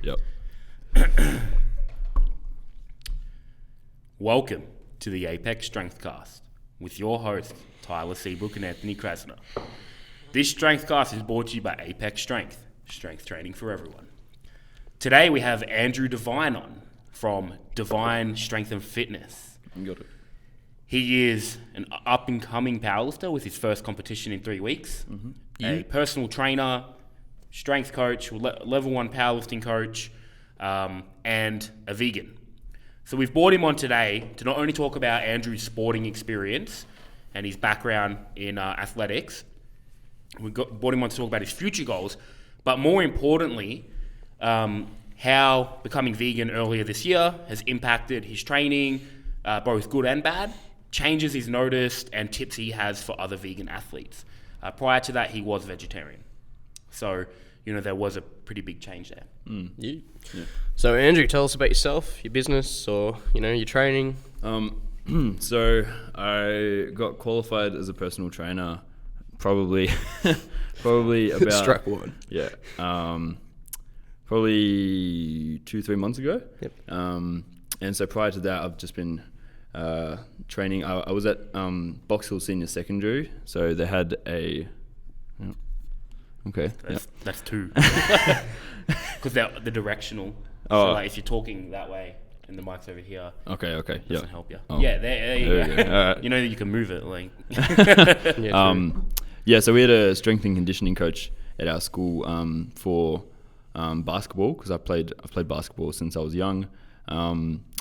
Yep. Welcome to the Apex Strengthcast with your hosts Tyler Seabrook and Anthony Krasner. This Strengthcast is brought to you by Apex Strength, strength training for everyone. Today we have Andrew Devine on from Devine Strength and Fitness. Got it. He is an up-and-coming powerlifter with his first competition in 3 weeks, a personal trainer, strength coach, level 1 powerlifting coach, and a vegan. So we've brought him on today to not only talk about Andrew's sporting experience and his background in athletics, brought him on to talk about his future goals, but more importantly, how becoming vegan earlier this year has impacted his training, both good and bad, changes he's noticed, and tips he has for other vegan athletes. Prior to that, he was vegetarian. So, there was a pretty big change there. Yeah. So, Andrew, tell us about yourself, your business, or, your training. So, I got qualified as a personal trainer probably about... Strap one. Yeah. Probably 2-3 months ago. Yep. And so prior to that, I've just been training. I was at Box Hill Senior Secondary, so they had a... Okay. That's two. Because they're directional. So if you're talking that way and the mic's over here, Okay. it doesn't help you. Oh. Yeah, there you There go. we go. All right. You know that you can move it. Like. Yeah, So we had a strength and conditioning coach at our school for basketball, because I've played basketball since I was young.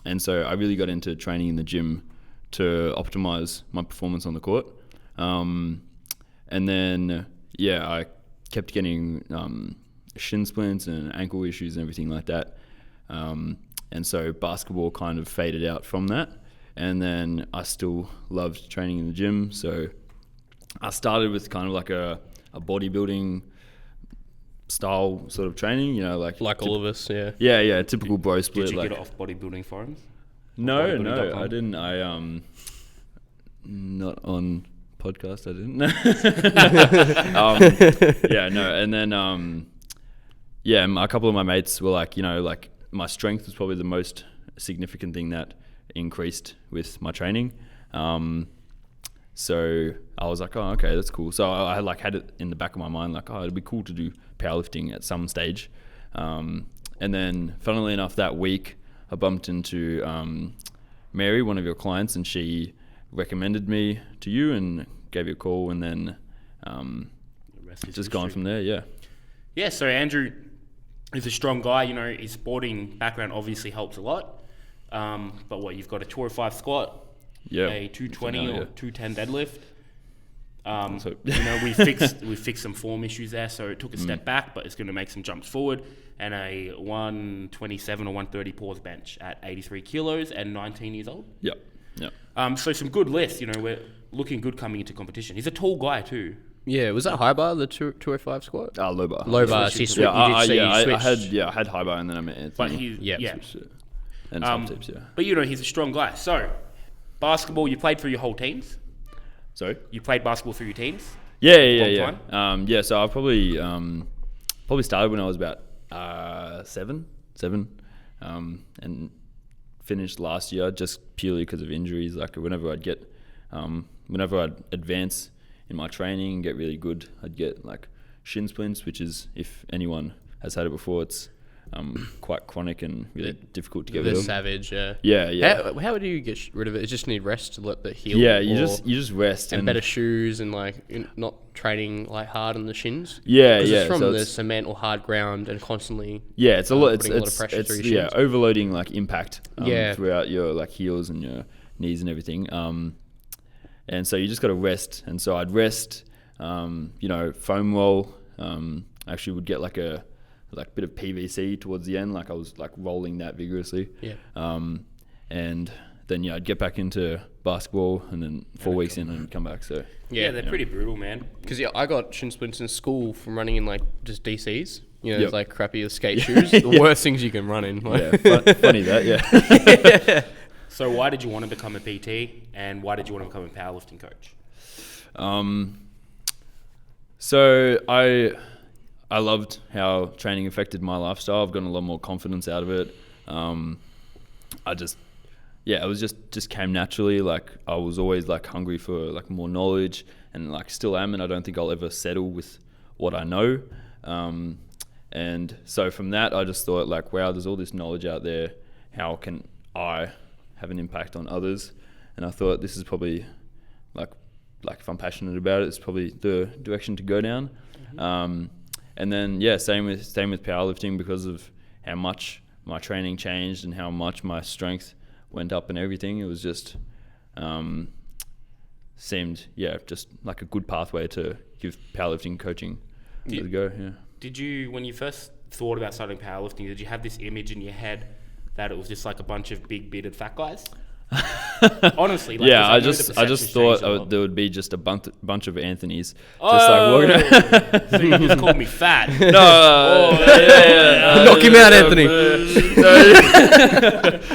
And so I really got into training in the gym to optimize my performance on the court. And then, I kept getting shin splints and ankle issues and everything like that. And so basketball kind of faded out from that. And then I still loved training in the gym. So I started with kind of like a bodybuilding style sort of training, like all of us, yeah. Yeah, typical bro split. Did you get it off bodybuilding forums? No, bodybuilding.com? I didn't. Not on podcast, I didn't. And then a couple of my mates were like, my strength was probably the most significant thing that increased with my training. So I was like, oh, okay, that's cool. So I had it in the back of my mind, like, oh, it'd be cool to do powerlifting at some stage. And then, funnily enough, that week I bumped into Mary, one of your clients, and she recommended me to you and gave you a call, and then just gone from there. Yeah, so Andrew is a strong guy. His sporting background obviously helps a lot. But you've got a 205 squat, a 220 or 210 deadlift. We fixed some form issues there, so it took a step back, but it's going to make some jumps forward, and a 127 or 130 pause bench at 83 kilos and 19 years old. Yep. So some good lifts. We're looking good coming into competition. He's a tall guy too. Yeah, was that high bar, the 205 squat? Low bar. Low bar, so you switched. I had high bar, and then I met Anthony. But he's, And some tips, But he's a strong guy. So, basketball, you played through your whole teens? Sorry? You played basketball through your teens? Yeah. So I probably started when I was about seven, and finished last year just purely because of injuries. Like whenever I'd advance in my training and get really good, I'd get like shin splints, which is, if anyone has had it before, it's quite chronic and really difficult to get rid of. Savage, yeah. Yeah. How do you get rid of it? You just need rest to let it heal. Yeah, you just rest and better shoes and not training hard on the shins. Yeah. It's from the cement or hard ground and constantly. Yeah, it's a lot. Putting a lot of pressure through your shins. Overloading impact. Yeah. Throughout your heels and your knees and everything. And so you just got to rest. And so I'd rest. Foam roll. I actually would get a bit of PVC towards the end, I was rolling that vigorously. Yeah. And then I'd get back into basketball, and then 4 weeks in and come back. So yeah, they're pretty brutal, man. Because I got shin splints in school from running in just DCs. Yep. Crappy skate shoes. The worst things you can run in. Funny that. Yeah. So why did you want to become a PT, and why did you want to become a powerlifting coach? So I loved how training affected my lifestyle. I've gotten a lot more confidence out of it. It was just came naturally. Like I was always like hungry for like more knowledge, and like still am, and I don't think I'll ever settle with what I know. And so from that, I just thought like, wow, there's all this knowledge out there. How can I have an impact on others? And I thought this is probably like if I'm passionate about it, it's probably the direction to go down. And then same with powerlifting, because of how much my training changed and how much my strength went up and everything. It was just seemed just like a good pathway to give powerlifting coaching a go. Yeah. Did you, when you first thought about starting powerlifting, did you have this image in your head that it was just like a bunch of big bearded fat guys? Honestly, like, I just thought there would be just a bunch of Anthonys. So you just called me fat. Knock him out, Anthony.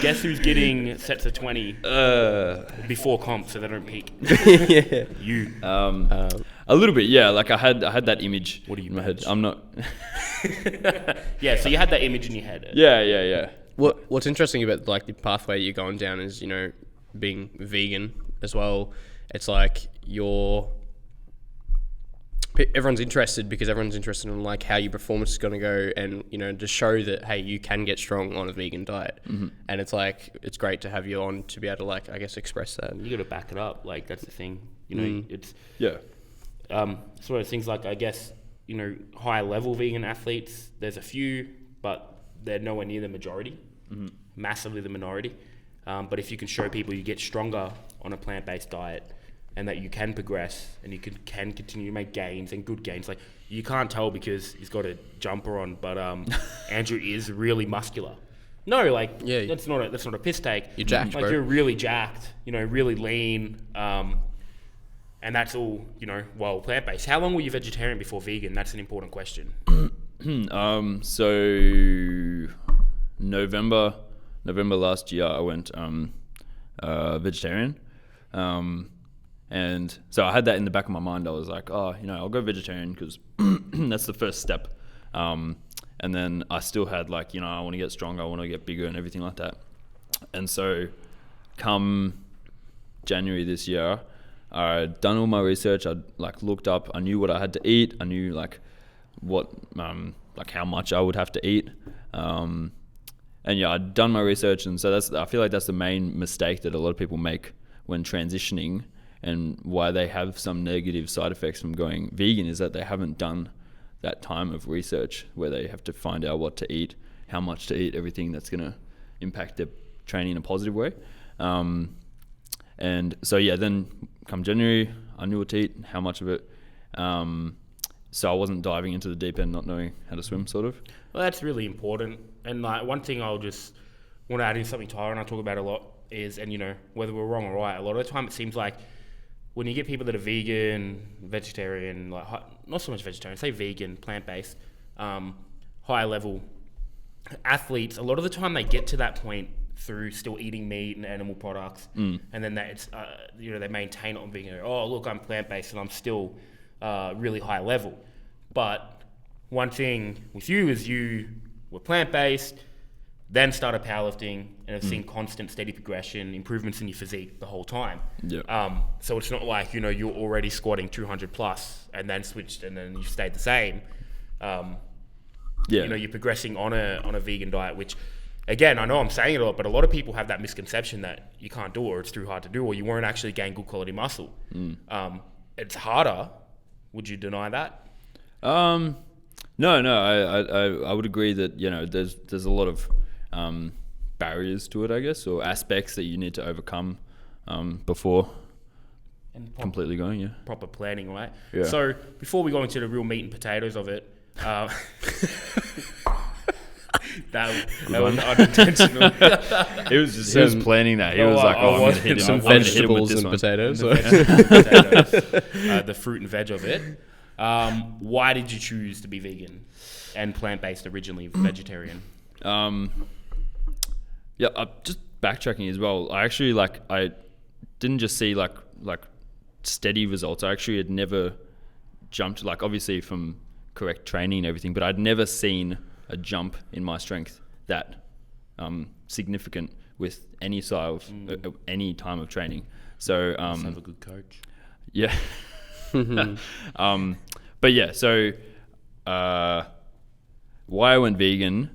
Guess who's getting sets of 20 before comp so they don't peak? Yeah. You. A little bit, yeah. Like I had that image. What do you in my head? I'm not. Yeah, so you had that image in your head. Yeah. What's interesting about like the pathway you're going down is, you know, being vegan as well. It's like everyone's interested because everyone's interested in like how your performance is going to go, and you know, to show that hey, you can get strong on a vegan diet. And it's like it's great to have you on to be able to like, I guess, express that. You got to back it up. Like that's the thing. You know, it's sort of things like, I guess, you know, high level vegan athletes. There's a few, but they're nowhere near the majority. Massively the minority. But if you can show people you get stronger on a plant-based diet, and that you can progress and you can continue to make gains and good gains. Like you can't tell because he's got a jumper on, but Andrew is really muscular. No, like that's not a piss take. You're jacked, like bro. You're really jacked. You know, really lean. And that's all, you know, well, plant-based. How long were you vegetarian before vegan? That's an important question. So November last year, I went vegetarian. And so I had that in the back of my mind. I was like, oh, you know, I'll go vegetarian because that's the first step. And then I still had like, you know, I want to get stronger, I want to get bigger and everything like that. And so come January this year, I'd done all my research. I'd like looked up, I knew what I had to eat. I knew like what, like how much I would have to eat. And I'd done my research. And so I feel like that's the main mistake that a lot of people make when transitioning, and why they have some negative side effects from going vegan is that they haven't done that time of research where they have to find out what to eat, how much to eat, everything that's going to impact their training in a positive way. And so, then come January, I knew what to eat, how much of it. So I wasn't diving into the deep end, not knowing how to swim, sort of. Well, that's really important. And like one thing I'll just want to add in, something Tyler and I talk about a lot is, and you know, whether we're wrong or right, a lot of the time it seems like when you get people that are vegan, vegetarian, like not so much vegetarian, say vegan, plant-based, high level athletes, a lot of the time they get to that point through still eating meat and animal products, and then that they maintain it on being, oh look, I'm plant-based and I'm still really high level. But one thing with you is you were plant-based, then started powerlifting, and have seen constant, steady progression, improvements in your physique the whole time. So it's not like, you know, you're already squatting 200 plus and then switched and then you stayed the same. You know, you're progressing on a vegan diet, which, again, I know I'm saying it a lot, but a lot of people have that misconception that you can't do it, or it's too hard to do, or you won't actually gain good quality muscle. It's harder. Would you deny that? No, I would agree that, you know, there's a lot of barriers to it, I guess, or aspects that you need to overcome before completely going. Proper planning, right? Yeah. So before we go into the real meat and potatoes of it, that was unintentional. He was planning that. He was like, I'm going to hit him. Some vegetables and potatoes. The fruit and veg of it. Why did you choose to be vegan and plant-based originally, vegetarian? Just backtracking as well. I actually I didn't just see like steady results. I actually had never jumped, like obviously from correct training and everything, but I'd never seen a jump in my strength that significant with any style of any time of training. So Let's have a good coach. yeah. But yeah, so why I went vegan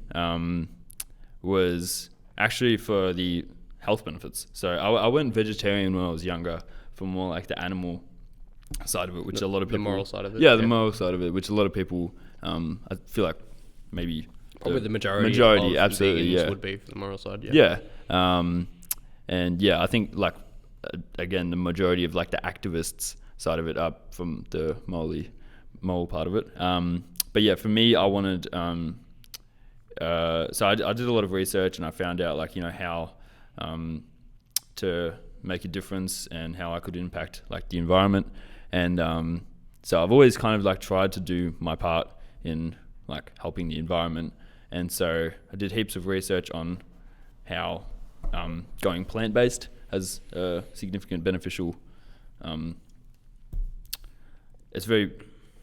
was actually for the health benefits. So I went vegetarian when I was younger for more like the animal side of it, which a lot of people... The moral side of it. Yeah, the moral side of it, which a lot of people, I feel like maybe... Probably the majority of absolutely, vegans yeah. would be for the moral side, Yeah. And yeah, I think like, again, the majority of like the activists side of it up from the moral part of it. But yeah, for me, I wanted... so I did a lot of research and I found out like, how to make a difference and how I could impact like the environment. And so I've always kind of like tried to do my part in like helping the environment. And so I did heaps of research on how going plant-based has a significant beneficial, it's very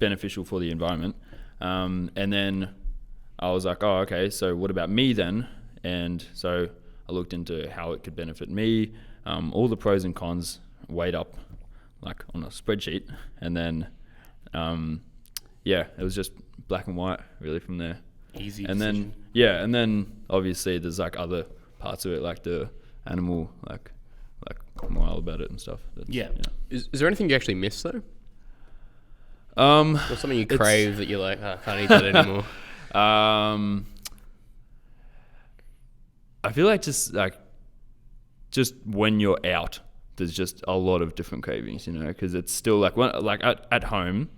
beneficial for the environment. And then I was like, oh, okay, so what about me then? And so I looked into how it could benefit me, all the pros and cons weighed up like on a spreadsheet. And then, yeah, it was just black and white really from there. Easy and decision. And then obviously there's like other parts of it, like the animal, like moral about it and stuff. Yeah. Is there anything you actually miss though? Or Or something you crave that you're like, I can't eat that anymore? I feel like just when you're out, there's just a lot of different cravings, because it's still like at home,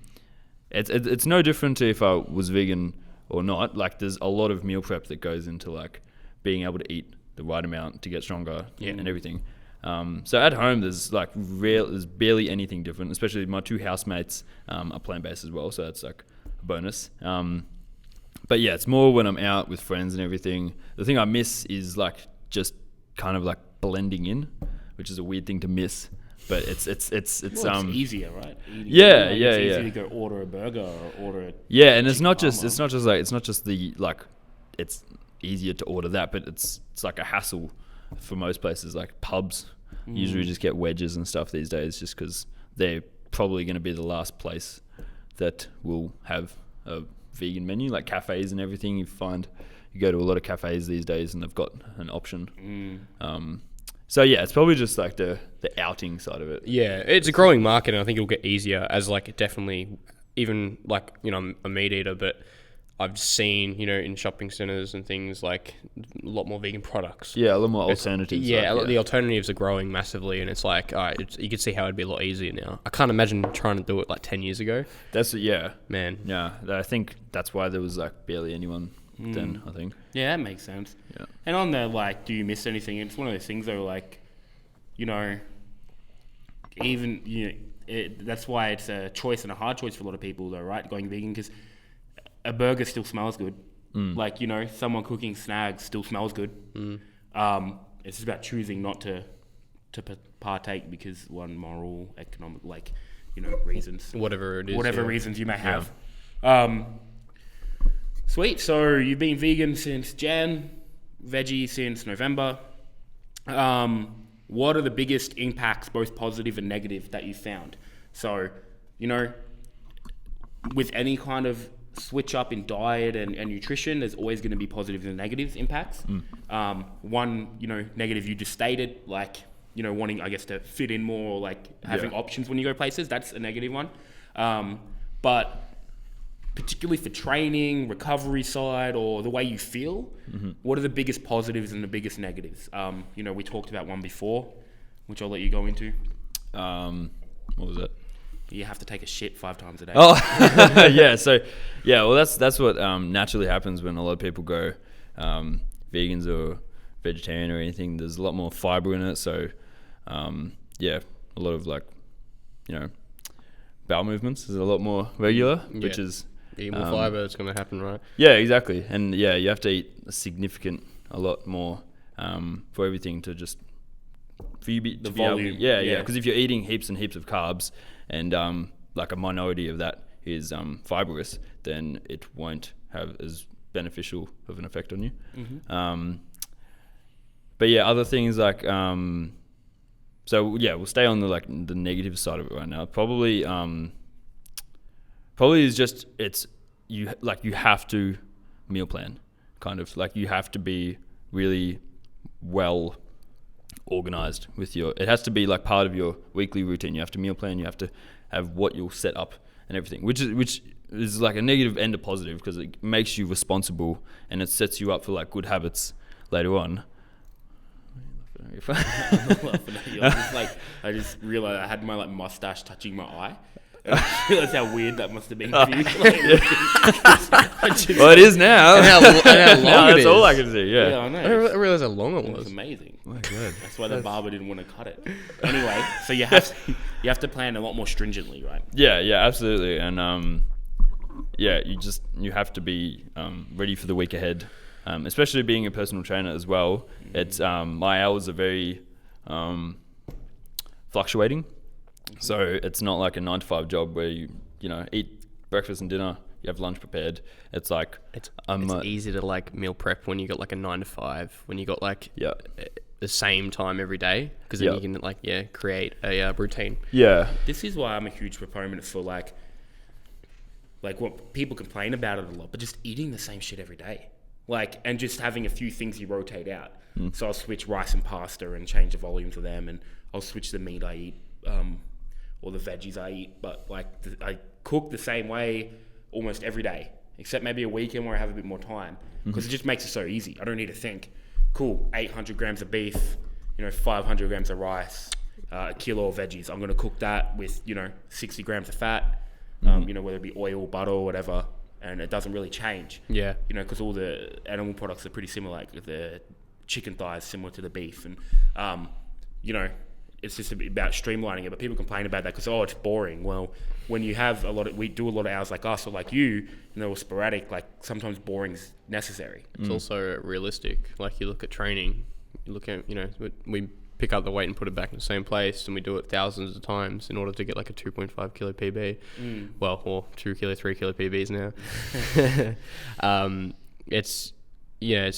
it's no different to if I was vegan or not. Like there's a lot of meal prep that goes into like being able to eat the right amount to get stronger and everything. So at home, there's barely anything different, especially my two housemates are plant-based as well. So that's like a bonus. But yeah, it's more when I'm out with friends and everything. The thing I miss is like just kind of like blending in, which is a weird thing to miss. But it's easier, right? It's easier to go order a burger or order a and it's not just the like it's easier to order that, but it's like a hassle for most places. Like pubs usually just get wedges and stuff these days, just because they're probably going to be the last place that will have a vegan menu. Like cafes and everything, you go to a lot of cafes these days and they've got an option. So yeah, it's probably just like the outing side of it. Yeah, it's a growing market, and I think it'll get easier as like definitely, even like, I'm a meat eater, but I've seen, in shopping centers and things like a lot more vegan products. Yeah, a lot more alternatives. The alternatives are growing massively, and it's like, you can see how it'd be a lot easier now. I can't imagine trying to do it like 10 years ago. Man. Yeah, I think that's why there was like barely anyone then, I think. Yeah, that makes sense. Yeah. And on the like, do you miss anything? It's one of those things though, like, that's why it's a choice and a hard choice for a lot of people though, right? Going vegan, because a burger still smells good. Like, someone cooking snags still smells good. It's just about choosing not to partake because one moral, economic, like, reasons. Whatever it is. Whatever reasons you may have. Sweet. So you've been vegan since Jan, veggie since November. What are the biggest impacts, both positive and negative, that you found? So, with any kind of switch up in diet and nutrition, there's always going to be positives and negative impacts. One, negative you just stated, like, wanting, I guess, to fit in more, or like having options when you go places. That's a negative one. But particularly for training, recovery side, or the way you feel, what are the biggest positives and the biggest negatives? We talked about one before, which I'll let you go into. What was it? You have to take a shit 5 times a day. Oh, yeah. So, yeah. Well, that's what naturally happens when a lot of people go vegans or vegetarian or anything. There's a lot more fiber in it. So, a lot of like, bowel movements is a lot more regular, which is eat more fiber. It's going to happen, right? Yeah, exactly. And you have to eat a lot more for everything to just for you volume. Because if you're eating heaps and heaps of carbs and like a minority of that is fibrous, then it won't have as beneficial of an effect on you. But yeah, other things like so yeah, we'll stay on the negative side of it right now. Probably is just you have to meal plan, kind of like you have to be really well organized with it has to be like part of your weekly routine. You have to meal plan, you have to have what you'll set up and everything, which is like a negative and a positive, because it makes you responsible and it sets you up for like good habits later on. I just realized I had my like mustache touching my eye. I realized how weird that must have been for you. Well, it is now. And how long that's it is. all I can see. Yeah. I know. I didn't realize how long it It was was. amazing. Oh my God. That's why the barber didn't want to cut it. Anyway, so you have to plan a lot more stringently, right? Yeah, absolutely. And you have to be ready for the week ahead, especially being a personal trainer as well. It's my hours are very fluctuating, so it's not like a 9-to-5 job where you eat breakfast and dinner, you have lunch prepared. It's like It's easy to like meal prep when you got like a 9-to-5, when you got like the same time every day, because then you can create a routine. Yeah. This is why I'm a huge proponent for like what people complain about it a lot, but just eating the same shit every day. Like, and just having a few things you rotate out. So I'll switch rice and pasta and change the volume for them, and I'll switch the meat I eat, or the veggies I eat. But like, I cook the same way almost every day, except maybe a weekend where I have a bit more time, because it just makes it so easy. I don't need to think, cool, 800 grams of beef, 500 grams of rice, a kilo of veggies. I'm going to cook that with, 60 grams of fat, whether it be oil, butter, or whatever. And it doesn't really change. Yeah. Because all the animal products are pretty similar. Like the chicken thighs similar to the beef. And, it's just about streamlining it. But people complain about that because, it's boring. Well, when you have we do a lot of hours like us or like you, sporadic, like sometimes boring's necessary. It's also realistic. Like you look at training, you look at, we pick up the weight and put it back in the same place, and we do it thousands of times in order to get like a 2.5 kilo PB. Well, or 2 kilo, 3 kilo PBs now. It's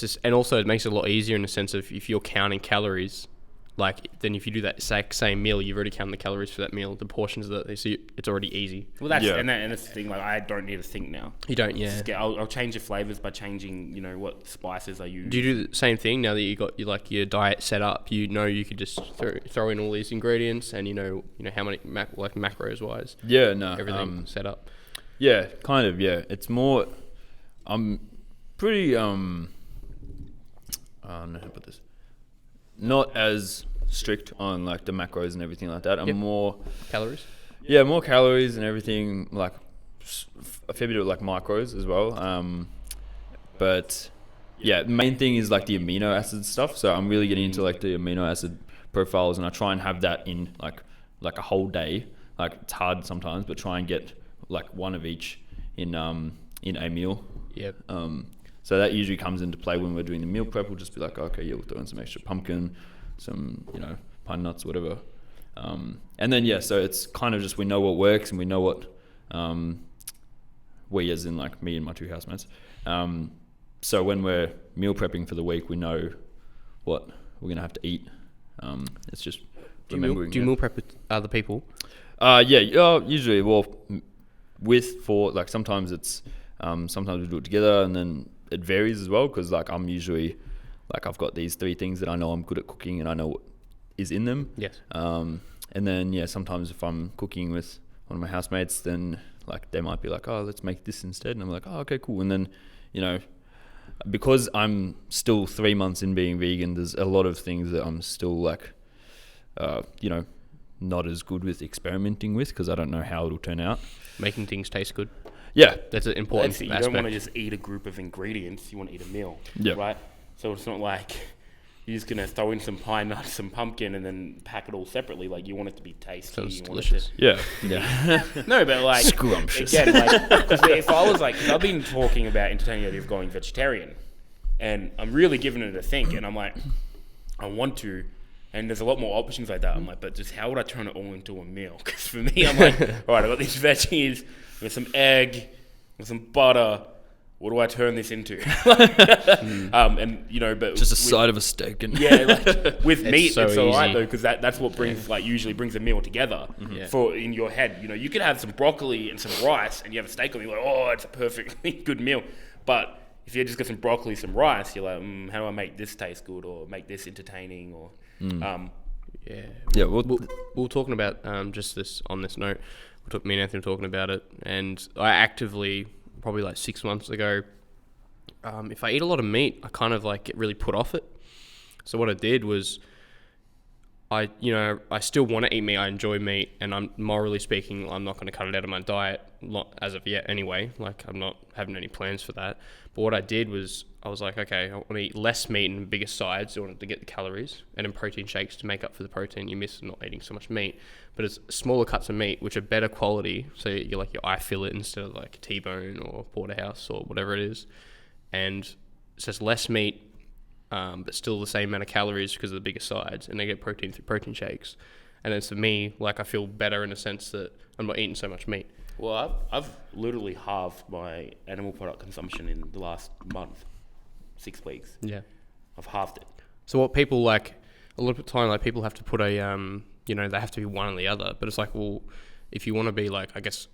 just, and also it makes it a lot easier in the sense of if you're counting calories, like then if you do that exact same meal, you've already counted the calories for that meal, the portions of that, so it's already easy. Well, that's and that's the thing. Like I don't need to think now. You don't, I'll change the flavors by changing, what spices I use. Do you do the same thing now that you got your diet set up? You could just throw in all these ingredients, and how many macros wise. Yeah, no, everything set up. Yeah, kind of. Yeah, it's more. I'm pretty. I don't know how to put this. Not as strict on like the macros and everything like that. I'm more calories. Yeah, more calories and everything, like a fair bit of like macros as well. But yeah, the main thing is like the amino acid stuff. So I'm really getting into like the amino acid profiles, and I try and have that in like a whole day. Like it's hard sometimes, but try and get like one of each in a meal. Yep. So that usually comes into play when we're doing the meal prep. We'll just be like, okay, we'll throw in some extra pumpkin, some, pine nuts, whatever. And then, so it's kind of just, we know what works and we know what, we as in like me and my 2 housemates. So when we're meal prepping for the week, we know what we're going to have to eat. It's just remembering. Do you meal prep with other people? Usually, sometimes it's, sometimes we do it together, and then it varies as well, because like I'm usually like I've got these 3 things that I know I'm good at cooking and I know what is in them. Yes. And then sometimes if I'm cooking with one of my housemates, then like they might be like, oh, let's make this instead, and I'm like, oh, okay, cool. And then because I'm still 3 months in being vegan, there's a lot of things that I'm still like not as good with experimenting with, because I don't know how it'll turn out. Making things taste good. Yeah, that's an important aspect. You don't want to just eat a group of ingredients. You want to eat a meal, right? So it's not like you're just gonna throw in some pine nuts, some pumpkin, and then pack it all separately. Like you want it to be tasty. Sounds delicious. Yeah. No, but like scrumptious. Again, because if I was like, cause I've been talking about entertaining the idea of going vegetarian, and I'm really giving it a think, and I'm like, I want to, And there's a lot more options like that. I'm like, but just how would I turn it all into a meal? Because for me, I'm like, all right, I got these veggies, with some egg, with some butter. What do I turn this into? And but just a side of a steak and with meat, so it's all right easy. though, because that's what brings usually brings a meal together for in your head. You could have some broccoli and some rice, and you have a steak on. You're like, oh, it's a perfectly good meal. But if you just got some broccoli, some rice, you're like, how do I make this taste good or make this entertaining or we're talking about just this on this note. Me and Anthony were talking about it, and I actively, probably like 6 months ago, if I eat a lot of meat, I kind of like get really put off it. So what I did was, I still want to eat meat. I enjoy meat, and I'm morally speaking, I'm not going to cut it out of my diet, not as of yet anyway. Like I'm not having any plans for that. But what I did was, I was like, okay, I want to eat less meat and bigger sides in order to get the calories, and in protein shakes to make up for the protein you miss not eating so much meat. But it's smaller cuts of meat, which are better quality. So you're like your eye fillet instead of like T-bone or porterhouse or whatever it is. And it's just less meat, but still the same amount of calories because of the bigger sides, and I get protein through protein shakes. And then for me, like I feel better in a sense that I'm not eating so much meat. Well, I've literally halved my animal product consumption in the last month, 6 weeks. Yeah, I've halved it. So what people like, a lot of the time, like people have to put a, they have to be one or the other. But it's like, well, if you want to be like, I guess,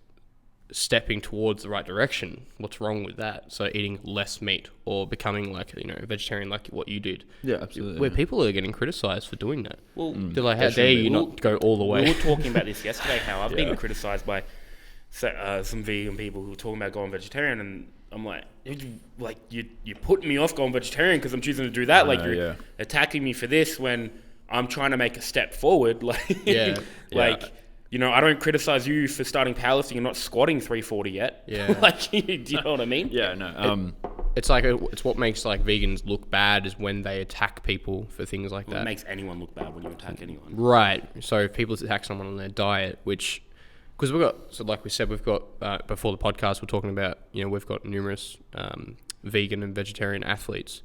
stepping towards the right direction, what's wrong with that? So eating less meat or becoming like, a vegetarian like what you did. Yeah, absolutely. Where people are getting criticised for doing that. Well, they're like, how dare you not go all the way? We were talking about this yesterday, how I've been criticised by some vegan people who were talking about going vegetarian, and I'm like, you're putting me off going vegetarian because I'm choosing to do that. You're attacking me for this when I'm trying to make a step forward. I don't criticize you for starting powerlifting and not squatting 340 yet. Yeah. Do you know what I mean? Yeah, no. It's like it's what makes like vegans look bad is when they attack people for things like that. It makes anyone look bad when you attack anyone. Right. So if people attack someone on their diet, which, because like we said, we've got, before the podcast, we're talking about, we've got numerous vegan and vegetarian athletes,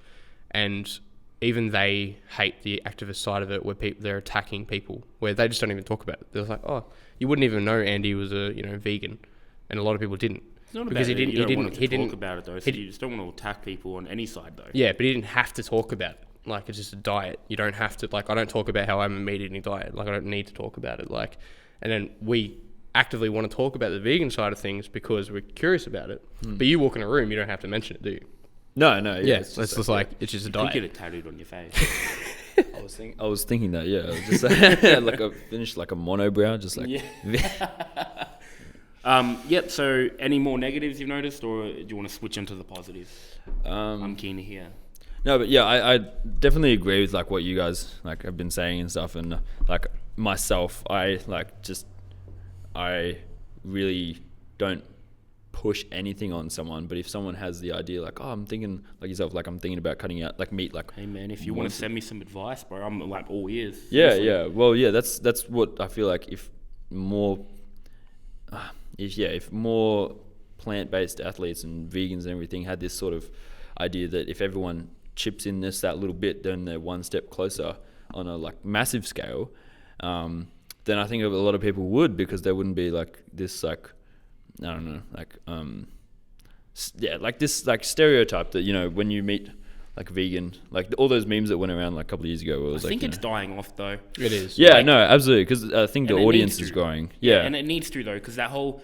and even they hate the activist side of it, where they're attacking people, where they just don't even talk about it. They're like, oh, you wouldn't even know Andy was a vegan, and a lot of people didn't. It's not because about he it. didn't. You He don't didn't. want He to talk didn't. about it though. So you just don't want to attack people on any side though. Yeah, but he didn't have to talk about it. Like, it's just a diet. You don't have to. Like, I don't talk about how I'm a meat eating diet. Like, I don't need to talk about it. Like, and then we actively want to talk about the vegan side of things because we're curious about it. But you walk in a room, you don't have to mention it, do you? No. Yeah, it's just like it's just a You diet. get it tattooed on your face. I was thinking that. Yeah, I was just like a finished like a monobrow, just like. Yep. So, any more negatives you've noticed, or do you want to switch into the positives? I'm keen to hear. No, but yeah, I definitely agree with like what you guys like have been saying and stuff, and like myself, I really don't push anything on someone. But if someone has the idea, like, oh, I'm thinking like yourself, like I'm thinking about cutting out like meat, like, hey man, if you want to send me some advice, bro, I'm like all ears. Yeah. Well, yeah, that's what I feel like. If more plant-based athletes and vegans and everything had this sort of idea that if everyone chips in that little bit, then they're one step closer on a like massive scale, then I think a lot of people would, because there wouldn't be like this like, I don't know, like like this like stereotype that when you meet like vegan, like all those memes that went around like a couple of years ago, where it was I think it's dying off though. It is. Yeah, no, absolutely, because I think the audience is growing. Yeah, and it needs to though, because that whole,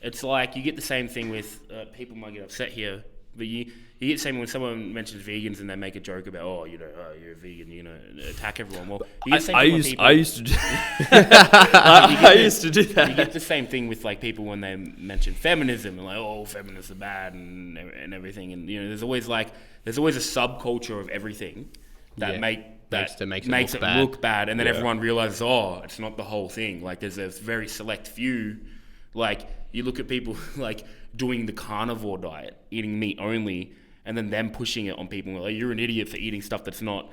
it's like you get the same thing with people might get upset here, but you get the same when someone mentions vegans and they make a joke about you're a vegan, attack everyone. Well, you get the same thing I used to do I used to do that. You get the same thing with like people when they mention feminism and like, feminists are bad and everything, and there's always a subculture of everything that makes it look bad, and then everyone realizes it's not the whole thing. Like there's a very select few. Like you look at people like doing the carnivore diet, eating meat only, and then them pushing it on people. Like, you're an idiot for eating stuff that's not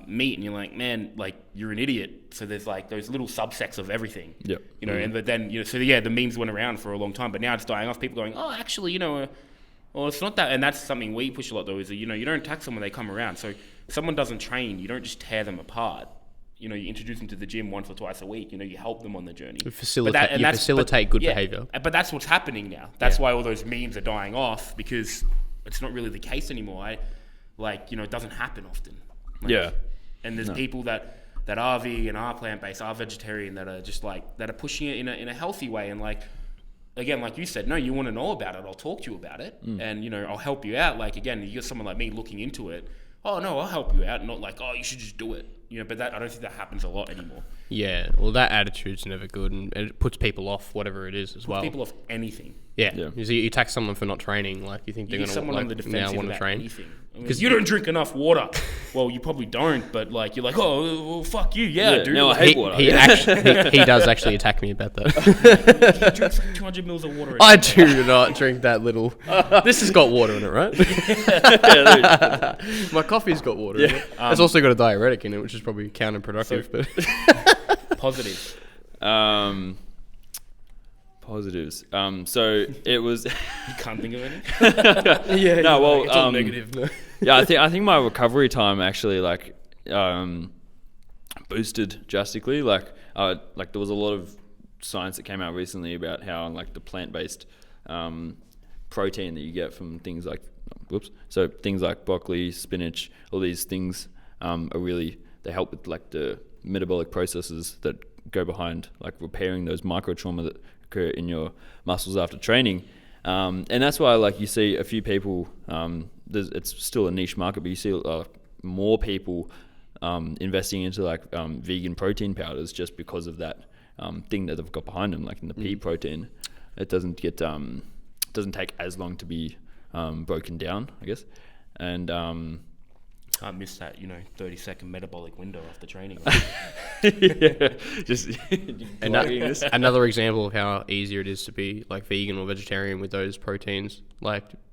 meat, and you're like, man, like you're an idiot. So there's like those little subsects of everything. Yeah. And but then the memes went around for a long time, but now it's dying off. People going, actually, it's not that, and that's something we push a lot though. Is that you don't attack someone, they come around. So if someone doesn't train, you don't just tear them apart. you introduce them to the gym once or twice a week. You help them on the journey. Facilitate good behavior. But that's what's happening now. That's why all those memes are dying off, because it's not really the case anymore. It doesn't happen often. And there's people that are vegan, are plant-based, are vegetarian, that are just that are pushing it in a healthy way. And again, like you said, no, you want to know about it, I'll talk to you about it. And, I'll help you out. Again, you get someone like me looking into it. Oh, no, I'll help you out. Not you should just do it. But I don't think that happens a lot anymore. Yeah, well, that attitude's never good, and it puts people off whatever it is as well. People off anything. Yeah. You tax someone for not training, you think they're going to on the defensive want to train. Anything. Because you don't drink enough water. Well, you probably don't, but you're oh, well, fuck you, dude. No, I hate water. He does actually attack me about that. He drinks 200 mils of water. I do not drink that little. This has got water in it, right? My coffee's got water in it. It's also got a diuretic in it, which is probably counterproductive. But positives. Positives. So it was. You can't think of any. It's all negative. Yeah, I think my recovery time actually boosted drastically. There was a lot of science that came out recently about how the plant-based protein that you get from things things like broccoli, spinach, all these things they help with the metabolic processes that go behind repairing those micro trauma that occur in your muscles after training. And that's why you see a few people, it's still a niche market, but you see more people investing into vegan protein powders just because of that thing that they've got behind them, in the pea protein. It doesn't take as long to be broken down, I guess. And can't miss that 30-second metabolic window after training. Just another example of how easier it is to be vegan or vegetarian with those proteins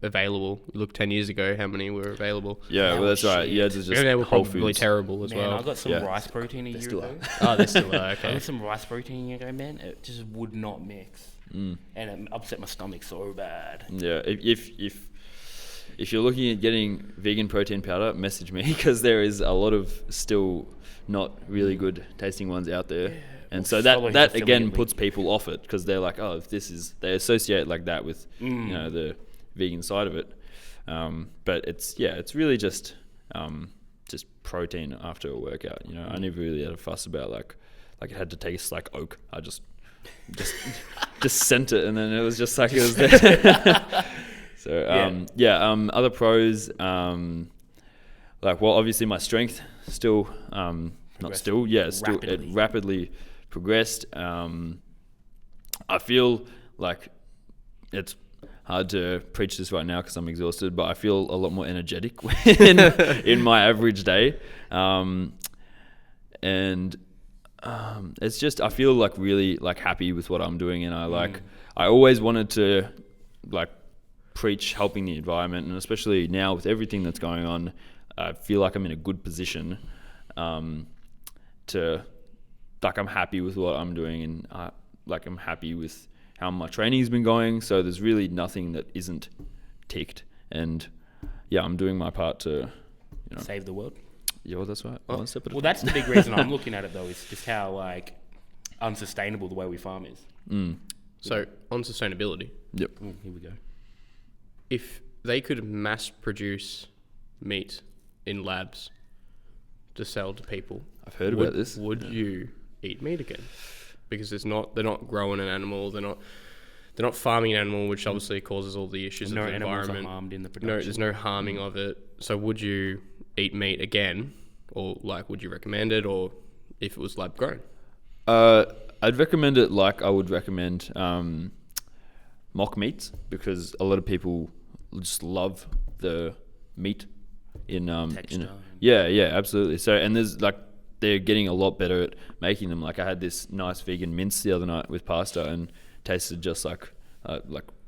available. You look 10 years ago, how many were available? Well, that's right. Yeah, it's just they were Whole probably Foods. terrible as well. I got some rice protein a year ago. Oh, they still are. Okay. I got some rice protein a year ago, man. It just would not mix, and it upset my stomach so bad. Yeah, if you're looking at getting vegan protein powder, message me, because there is a lot of still not really good tasting ones out there. Yeah. And so that again puts people off it, because they're if this is, they associate that with the vegan side of it. But it's really just protein after a workout. I never really had a fuss about it had to taste like oak. I just sent it, and then it was just it was there. So other pros, obviously my strength still it rapidly progressed. I feel it's hard to preach this right now because I'm exhausted, but I feel a lot more energetic in my average day, and it's just I feel really happy with what I'm doing, and I always wanted to preach helping the environment, and especially now with everything that's going on, I feel I'm in a good position to I'm happy with what I'm doing, and I'm happy with how my training's been going. So there's really nothing that isn't ticked, and I'm doing my part to save the world. Yeah, well, that's right. One step at a time. That's the big reason I'm looking at it though, is just how unsustainable the way we farm is. So on sustainability. Yep. Here we go. If they could mass produce meat in labs to sell to people, I've heard about this. Would you eat meat again? Because they're not growing an animal, they're not farming an animal, which obviously causes all the issues of the environment. Animals are harmed in the production. No, there's no harming of it. So would you eat meat again, or would you recommend it, or if it was lab grown? I'd recommend it I would recommend mock meats, because a lot of people just love the meat in texture. Absolutely. So, and there's they're getting a lot better at making them. I had this nice vegan mince the other night with pasta, and tasted just like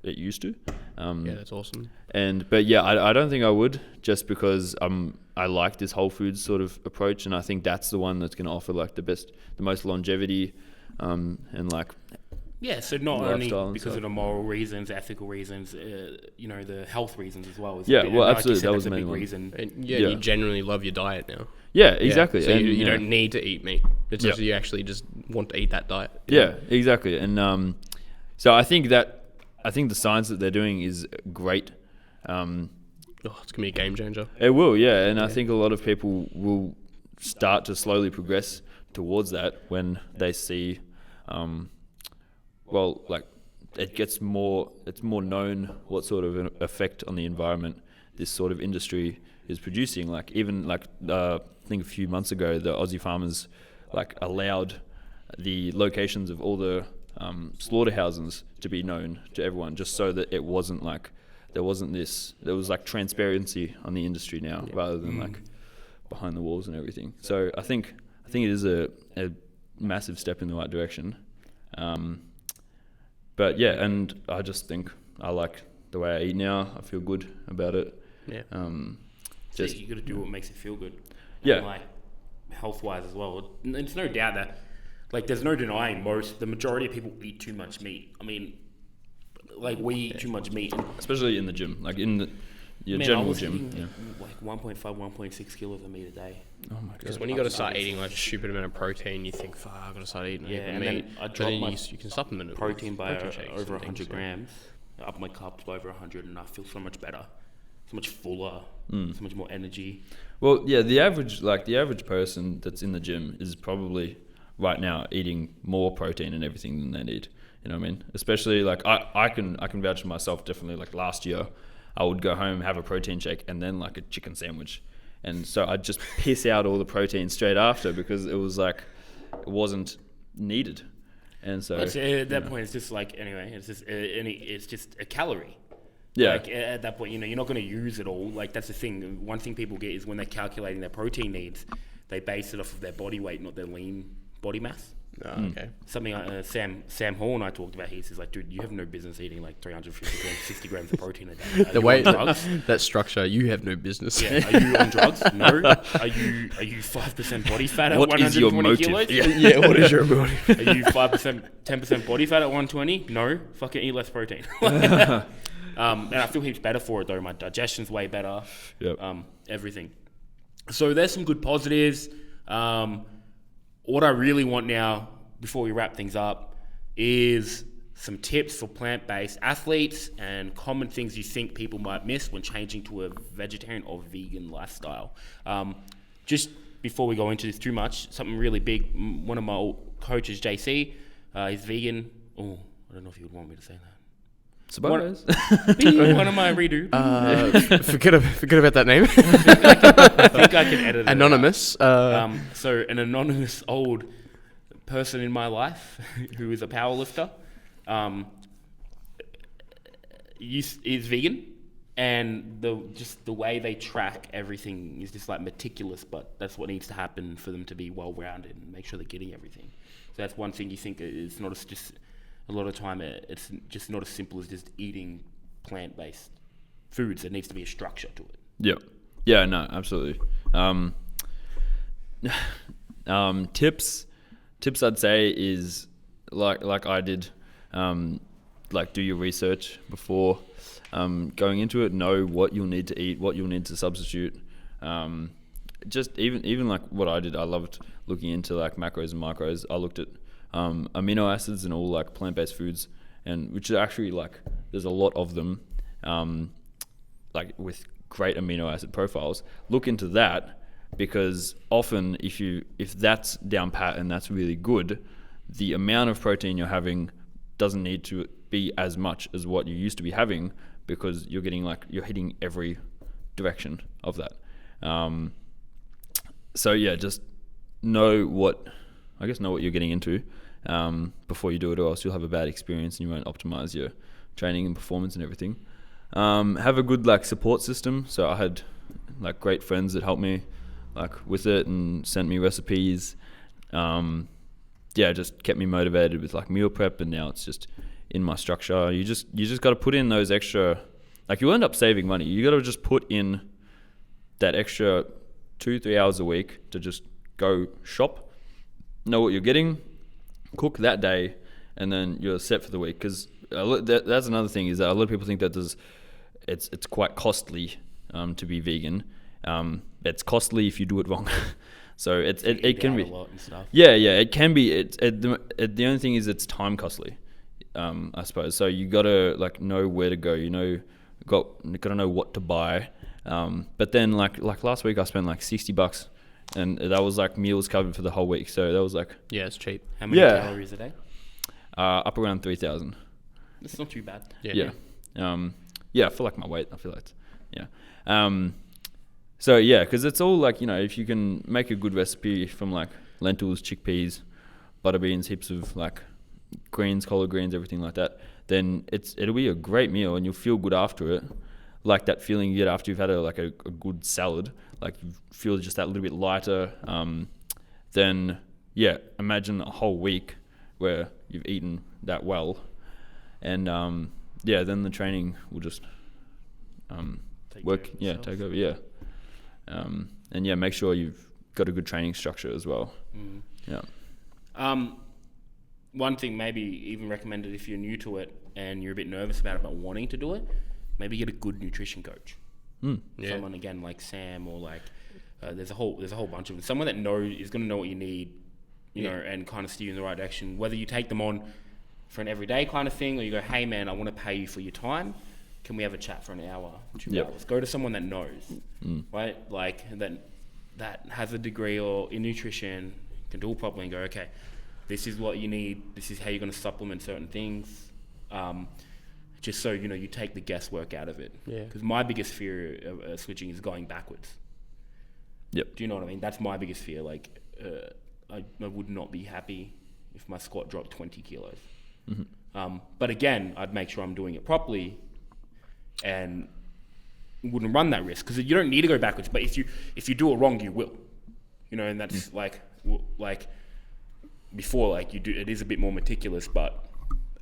it used to. That's awesome. But I don't think I would, just because I like this whole foods sort of approach, and I think that's the one that's going to offer the most longevity, and so not only because of the moral reasons, ethical reasons, the health reasons as well. Absolutely. That was the main reason. And you generally love your diet now. Yeah, exactly. So and, you don't need to eat meat. It's just you actually just want to eat that diet. Yeah, exactly. And so I think the science that they're doing is great. It's gonna be a game changer. It will, yeah. And I think a lot of people will start to slowly progress towards that when they see, it's more known what sort of an effect on the environment this sort of industry is producing. Like even I think a few months ago, the Aussie farmers allowed the locations of all the slaughterhouses to be known to everyone, just so that it wasn't there was transparency on the industry now rather than behind the walls and everything. So I think it is a massive step in the right direction. But yeah, and I just think I like the way I eat now. I feel good about it. Yeah. So you got to do what makes you feel good. Yeah. And health-wise as well. It's no doubt that there's no denying the majority of people eat too much meat. I mean, we eat too much meat, especially in the gym, in your general gym. Eating 1.5, 1.6 kilos of meat a day. Oh my god! Because when you got to start eating a stupid amount of protein, you think, "Fuck, I got to start eating meat." And then I drop my you can supplement it protein by protein over 100 grams, up my carbs by over 100, and I feel so much better, so much fuller, so much more energy. Well, yeah, the average person that's in the gym is probably right now eating more protein and everything than they need. You know what I mean? Especially I can vouch for myself definitely. Last year, I would go home, have a protein shake, and then a chicken sandwich, and so I'd just piss out all the protein straight after because it was it wasn't needed, and so at that point it's just it's just a calorie. Yeah. At that point, you're not going to use it all. That's the thing. One thing people get is when they're calculating their protein needs, they base it off of their body weight, not their lean body mass. Okay. Something Sam Hall and I talked about. He says dude, you have no business eating 350 grams, 60 grams of protein a day. The way that structure, you have no business. Yeah. Are you on drugs? No. Are you 5% body fat at what 120 is your motive? kilos? Yeah. What is your motive? Are you 5%, 10% body fat at 120? No. Fucking eat less protein. And I feel heaps better for it though. My digestion's way better. Yep. Everything. So there's some good positives. What I really want now, before we wrap things up, is some tips for plant-based athletes and common things you think people might miss when changing to a vegetarian or vegan lifestyle. Just before we go into this too much, something really big. One of my old coaches, JC, he's vegan. Oh, I don't know if you would want me to say that. Suppose. One of my redo. Forget about that name. I think I can edit it. Anonymous. So an anonymous old person in my life who is a powerlifter is vegan, and the way they track everything is just meticulous, but that's what needs to happen for them to be well-rounded and make sure they're getting everything. So that's one thing you think is not just a lot of time it's just not as simple as just eating plant-based foods. There needs to be a structure to it. Yep. Yeah, no, absolutely. Tips I'd say is like I did, do your research before going into it. Know what you'll need to eat, what you'll need to substitute. Just even what I did, I loved looking into macros and micros. I looked at amino acids and all plant-based foods, and which is actually there's a lot of them, with great amino acid profiles. Look into that, because often if that's down pat and that's really good, the amount of protein you're having doesn't need to be as much as what you used to be having, because you're getting you're hitting every direction of that. So yeah, just know what you're getting into before you do it, or else you'll have a bad experience and you won't optimize your training and performance and everything. Have a good support system. So I had great friends that helped me with it and sent me recipes. Just kept me motivated with meal prep, and now it's just in my structure. You just got to put in those extra, you'll end up saving money. You got to just put in that extra 2-3 hours a week to just go shop, know what you're getting, cook that day, and then you're set for the week. Because that's another thing, is that a lot of people think that it's quite costly to be vegan. it's costly if you do it wrong. So it can be a lot and stuff. Yeah, it can be. The only thing is it's time costly, I suppose. So you gotta like know where to go. Gotta know what to buy. But then like last week I spent like $60, and that was like meals covered for the whole week. So that was like Yeah, it's cheap. How many calories a day? Up around 3,000. That's not too bad. Yeah. Yeah, for like my weight, I feel like so yeah, because it's all like, if you can make a good recipe from like lentils, chickpeas, butter beans, heaps of like greens, collard greens, everything like that, then it'll be a great meal and you'll feel good after it. Like that feeling you get after you've had a good salad, like you feel just that little bit lighter. Then yeah, imagine a whole week where you've eaten that well, and then the training will just take over. And make sure you've got a good training structure as well. One thing maybe even recommended if you're new to it and you're a bit nervous about wanting to do it, maybe get a good nutrition coach. Someone again like Sam, or like there's a whole bunch of them. Someone that is going to know what you need, you know, and kind of steer you in the right direction. Whether you take them on for an everyday kind of thing, or you go, hey man, I want to pay you for your time. Can we have a chat for an hour, 2 hours? Go to someone that knows, right? Like that has a degree or in nutrition, can do it properly, and go, okay, this is what you need. This is how you're going to supplement certain things. Just so you take the guesswork out of it. Yeah. Because my biggest fear of switching is going backwards. Yep. Do you know what I mean? That's my biggest fear. Like, I would not be happy if my squat dropped 20 kilos. But again, I'd make sure I'm doing it properly, and wouldn't run that risk, because you don't need to go backwards. But if you do it wrong, you will. And that's like before, like you do. It is a bit more meticulous, but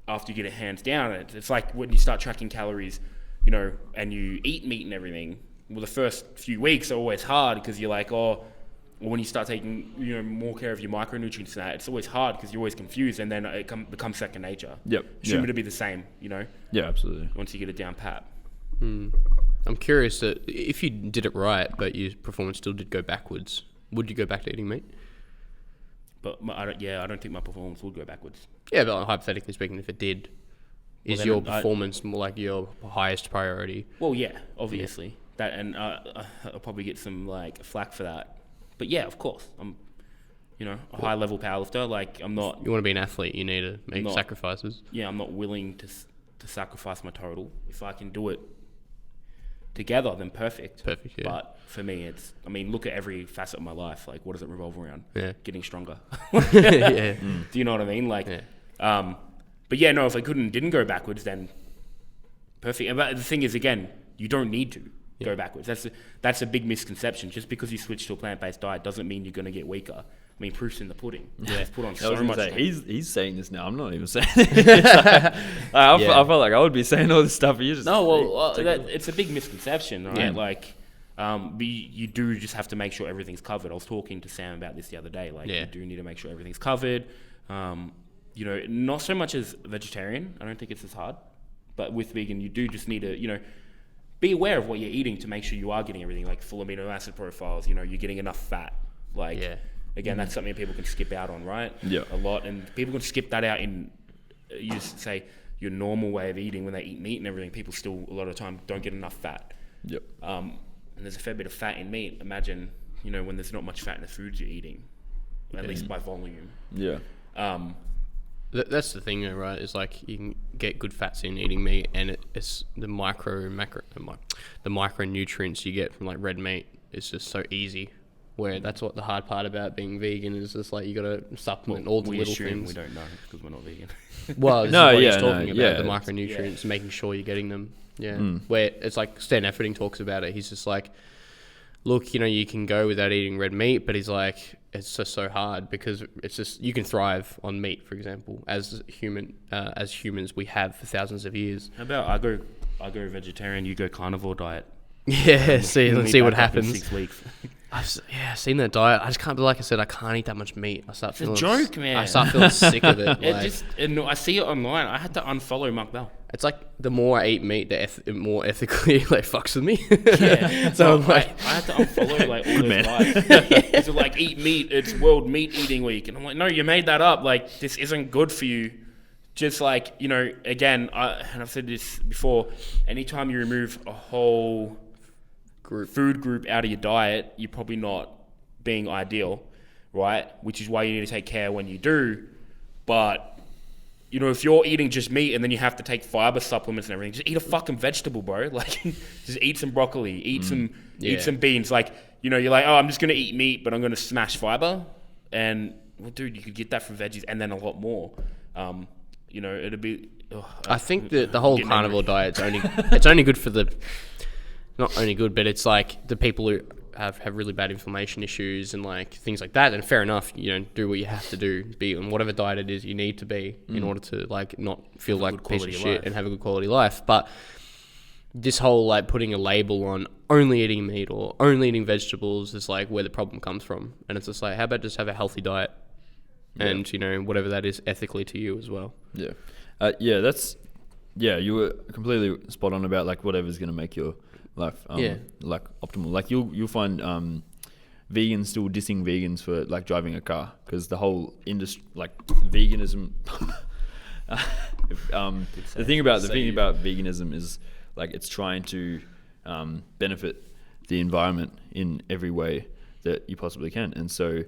after you get it hands down, it's like when you start tracking calories, and you eat meat and everything. Well, the first few weeks are always hard because you're like, when you start taking more care of your micronutrients and that, it's always hard because you're always confused, and then it becomes second nature. Shouldn't it be the same? Yeah, absolutely. Once you get it down pat. I'm curious that if you did it right, but your performance still did go backwards, would you go back to eating meat? But I don't think my performance would go backwards. Yeah, but hypothetically speaking, if it did, is your performance more like your highest priority? Well, yeah, obviously. That, and I'll probably get some like flack for that. But yeah, of course, I'm, a high level powerlifter. Like I'm not. You want to be an athlete, you need to make sacrifices. Yeah, I'm not willing to sacrifice my total. If I can do it together, then perfect. Perfect, yeah. But for me, look at every facet of my life. Like, what does it revolve around? Yeah. Getting stronger. Yeah. Do you know what I mean? Like, but yeah, no, if I didn't go backwards, then perfect. But the thing is, again, you don't need to go backwards. That's a big misconception. Just because you switch to a plant-based diet doesn't mean you're going to get weaker. Proof's in the pudding. Yeah. Just put on so much. He's saying this now. I'm not even saying it. I felt like I would be saying all this stuff. It's a big misconception, right? Yeah. Like, you do just have to make sure everything's covered. I was talking to Sam about this the other day. Like, you do need to make sure everything's covered. Not so much as vegetarian. I don't think it's as hard. But with vegan, you do just need to, be aware of what you're eating to make sure you are getting everything, like full amino acid profiles. You're getting enough fat. Like. Yeah. Again, that's something people can skip out on, right? Yeah. A lot. And people can skip that out in, you just say, your normal way of eating when they eat meat and everything. People still, a lot of the time, don't get enough fat. Yep. And there's a fair bit of fat in meat. Imagine, when there's not much fat in the foods you're eating, at least by volume. Yeah. That's the thing, though, right? It's like you can get good fats in eating meat, and it's the micronutrients you get from like red meat. It's just so easy. Where that's what the hard part about being vegan is, just like you got to supplement all the little things. We don't know because we're not vegan. Well, this is what he's talking about, the micronutrients, making sure you're getting them. Yeah. Where it's like Stan Efferding talks about it. He's just like, look, you can go without eating red meat, but he's like, it's just so hard because it's just, you can thrive on meat, for example, as humans we have for thousands of years. How about I go vegetarian, you go carnivore diet? Yeah, let's see what happens. 6 weeks. I've seen that diet. I just can't. Like I said, I can't eat that much meat. It's a joke, man. I start feeling sick of it. I see it online. I had to unfollow Mark Bell. It's like the more I eat meat, the more ethically like fucks with me. Yeah. So I'm like, I had to unfollow like all those guys. So like, eat meat. It's World Meat Eating Week, and I'm like, no, you made that up. Like, this isn't good for you. Just like, you know, again, and I've said this before. Anytime you remove a whole food group out of your diet, you're probably not being ideal, right? Which is why you need to take care when you do. But you know, if you're eating just meat and then you have to take fiber supplements and everything, just eat a fucking vegetable, bro. Like, just eat some broccoli, eat some beans. Like, you know, you're like, oh, I'm just gonna eat meat, but I'm gonna smash fiber. And well, dude, you could get that from veggies and then a lot more. You know, it'd be. I think that the whole carnivore diet's it's only good for not only good, but it's like the people who have really bad inflammation issues and like things like that. And fair enough, you know, do what you have to do, be on whatever diet it is you need to be in order to like not feel like a piece of shit and have a good quality life. But this whole like putting a label on only eating meat or only eating vegetables is like where the problem comes from. And it's just like, how about just have a healthy diet and, you know, whatever that is ethically to you as well. Yeah. You were completely spot on about like whatever's going to make your life like optimal. Like you'll find vegans still dissing vegans for like driving a car because the whole industry, like veganism. The thing about veganism is like it's trying to benefit the environment in every way that you possibly can, and so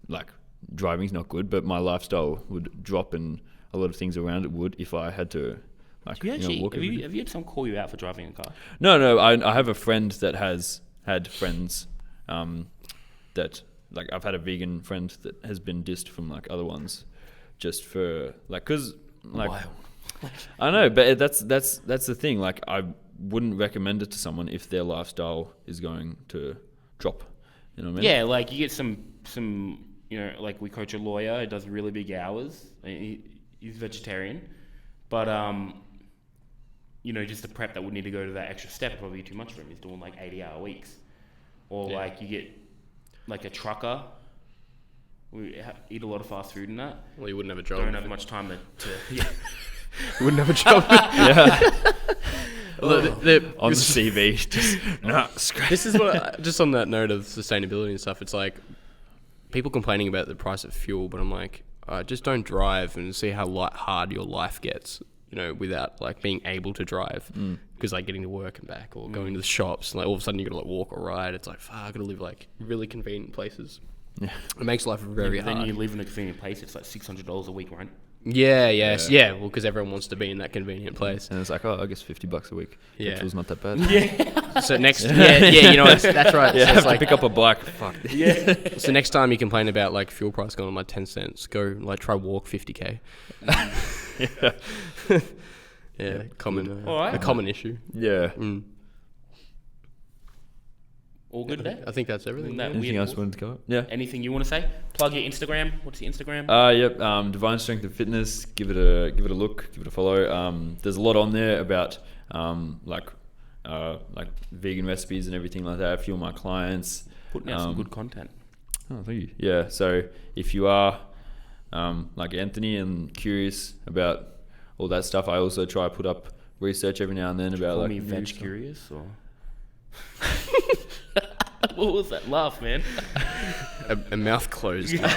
like driving's not good, but my lifestyle would drop and a lot of things around it would if I had to. Like, have you had someone call you out for driving a car? No. I have a friend that has had friends that like I've had a vegan friend that has been dissed from like other ones just for like because like Wild. I know, but that's the thing. Like I wouldn't recommend it to someone if their lifestyle is going to drop. You know what I mean? Yeah, like you get some you know, like we coach a lawyer who does really big hours. He's vegetarian, but you know, just the prep that would need to go to that extra step would probably be too much for him. He's doing like 80-hour weeks. Or like you get like a trucker. We eat a lot of fast food and that. Well, you wouldn't have a job. Don't have much time to You wouldn't have a job. On the CV, just scratch. This is what, just on that note of sustainability and stuff, it's like people complaining about the price of fuel, but I'm like, just don't drive and see how hard your life gets, you know, without like being able to drive. Because like getting to work and back or going to the shops, and like all of a sudden you gotta like walk or ride. It's like, fuck, I gotta live like really convenient places. Yeah. It makes life very hard. Then you live in a convenient place, it's like $600 a week, right? Yeah. Well, because everyone wants to be in that convenient place. And it's like, I guess $50 a week. Yeah. Petrol's not that bad. Yeah. So next, you know, that's right. Yeah, so it's like pick up a bike. Fuck. Yeah. So next time you complain about like fuel price going on like 10 cents, go like try walk 50k. Yeah, common. A common issue. Yeah. All good there? I think that's everything. Anything else you wanted to go? Yeah. Anything you want to say? Plug your Instagram. What's your Instagram? Yep. Divine Strength and Fitness. Give it a look. Give it a follow. There's a lot on there about like vegan recipes and everything like that. A few of my clients Putting out some good content. Oh, thank you. Yeah. So if you are like Anthony and curious about all that stuff, I also try to put up research every now and then about like. Me veg curious or. What was that laugh, man? A mouth closed. Yeah.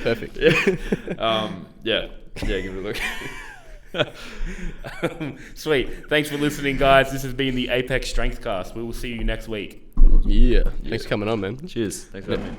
Perfect. Yeah. Give it a look. Sweet. Thanks for listening, guys. This has been the Apex Strengthcast. We will see you next week. Yeah. Thanks for coming on, man. Cheers. Thanks for having me.